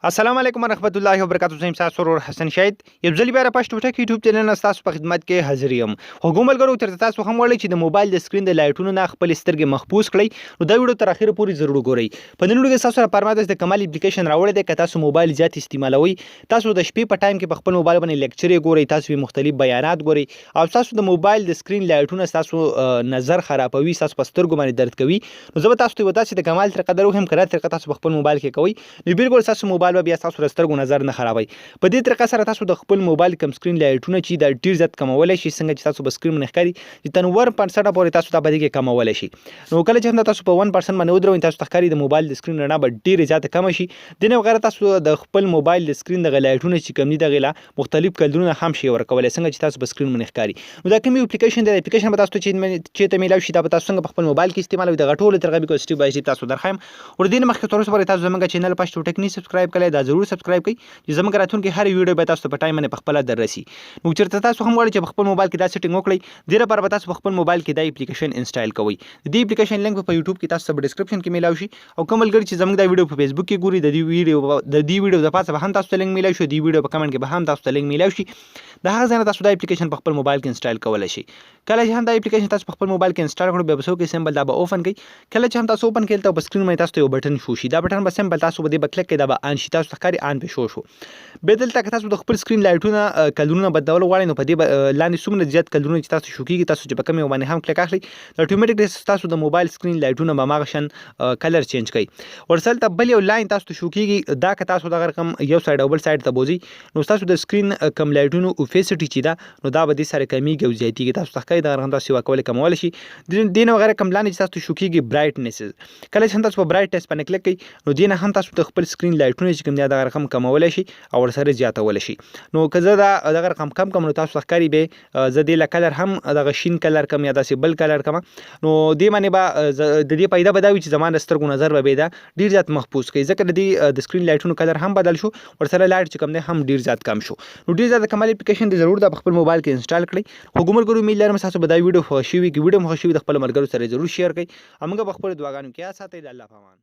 السلام علیکم ورحمۃ الله وبرکاتہ. زم تاسو ورور حسن شاهد یو ځل بیا پښتو ټک یوټیوب چینل نه تاسو په خدمت کې حاضر یم. حکومتګرو تر تاسو هم وړي چې د موبایل د سکرین د لایټونو نه خپل سترګې محفوظ کړئ. نو دا ویډیو تر اخره پورې ضرور ګورئ. په نن ویډیو کې تاسو لپاره ماده د کمال اپلیکیشن راوړی دی. که تاسو موبایل زیات استعمالوي، تاسو د شپې په ټایم کې په خپل موبایل باندې لیکچر ګورئ، تاسو مختلف بیانات ګورئ او تاسو د موبایل د سکرین لایټونه تاسو نظر خرابوي، تاسو په سترګو باندې درد کوي. نو زه به تاسو ته ودا چې د کمال طریقه درو هم کړه طریقه تاسو په خپل موبایل کې کوئ. نو بالکل تاسو موبایل بیا تاسو سترګو نظر نه خرابوي. په دې طریقه سره تاسو د خپل موبایل کم سکرین لایټونه چې د ډیر زیات کمولای شي، څنګه چې تاسو په سکرین باندې ښکاري چې تنور 1% پورې تاسو ته باندې کمولای شي. نو کله چې تاسو په 1% باندې ودروئ، تاسو ته ښکاري د موبایل د سکرین رڼا به ډیره زیاته کم شي. د نه وغیرہ تاسو د خپل موبایل د سکرین د لایټونه چې کم دي د غلا مختلف کلرونه هم شي ورکولای، څنګه چې تاسو په سکرین باندې ښکاري. نو دا کوم اپلیکیشن دی؟ اپلیکیشن به تاسو چې ته میلاوي شي دا به تاسو څنګه په خپل موبایل کې استعمالوي. د غټولو ترغه به سټیپ بای سټیپ تاسو درخایم. ور دې مخکې تر اوسه پورې تاسو زموږ چینل پښتو ټک نه سبسکرایب کړئ، دا ضرور سبسکرایب کړئ چې زموږ راتلونکي هر ویډیو به تاسو په ټایم باندې په خپل دررسي. نو چېرته تاسو هم غواړئ چې په خپل موبایل کې دا سیټینګ وکړئ، د لپاره به تاسو په خپل موبایل کې دا اپلیکیشن انسټال کوئ. د دې اپلیکیشن لینک په یوټیوب کې تاسو په ډسکرپشن کې میلاوي شي او کوم ملګری چې زموږ دا ویډیو په فیسبوک کې ګوري، د دې ویډیو د پاسه به هم تاسو ته لینک میلاوي شي، د دې ویډیو په کمنټ کې به هم تاسو ته لینک میلاوي شي. د هغه ځای نه تاسو دا اپلیکیشن په خپل موبایل کې انسټال کولای شي. کله چې هم دا اپلیکیشن تاسو په خپل موبایل کې انسټال کړئ، بیا به څوک سمبل دا به اوپن کړئ. کله چې هم تاسو اوپن کړئ ته په سکرین باندې تاسو ته یو بټن شو شي، دا بټن به سمبل تاسو به دې په کلیک کې دا به ان شي، تاسو ښکاري ان به شو. به دلته که تاسو د خپل سکرین لایټونه کلرونه بدلول غواړئ، نو په دې لاندې څومره زیات کلرونه چې تاسو شو کیږي، تاسو چې په کوم یو باندې هم کلیک اخلئ، اتوماتیک تاسو د موبایل سکرین لایټونه به ماغه شان کلر چینج کړئ. ورسره ته بل یو لاین تاسو ته شو کیږي، دا که تاسو دغه رقم یو سایډ او بل سایډ ته بوزي، نو تاسو د سکرین کم لایټونو اوپیسټی چې دا نو دا به دې سره کمیږي او زیاتیږي. تاسو ته ښکاري دغه رقم تاسو ورکول کمول شي. د نه وغیرہ کم لاندې چې تاسو شو کیږي برایټنس، کله چې تاسو په برایټنس باندې کلیک کړئ، نو دې نه هم تاسو د خپل سکرین لایټونه چې کوم دی دغه رقم کمول شي او ورسره زیاتول شي. نو که زه دغه رقم کم نو تاسو ته ښکاري به زه دې له کلر هم دغه شین کلر کم یا داسې بل کلر کم، نو دې باندې به د دې پیدا به دا وي چې زما د سترګو نظر به دا ډیر زیات محفوظ کوي، ځکه د سکرین لایټونو کلر هم بدل شو، ورسره لایټ چې کوم دی هم ډیر زیات کم شو. نو ډیر زیات کمال اپلیکیشن دی، ضرور دا په خپل موبایل کې انسټال کړئ. حکومتګرو میل لرم تاسو به دا ویډیو خوښ شي وي، کې ویډیو مخ شي د خپل مرګرو سره ضرور شیر کړئ. همغه په خپل دعاګانو کې ساتئ. د الله پامان.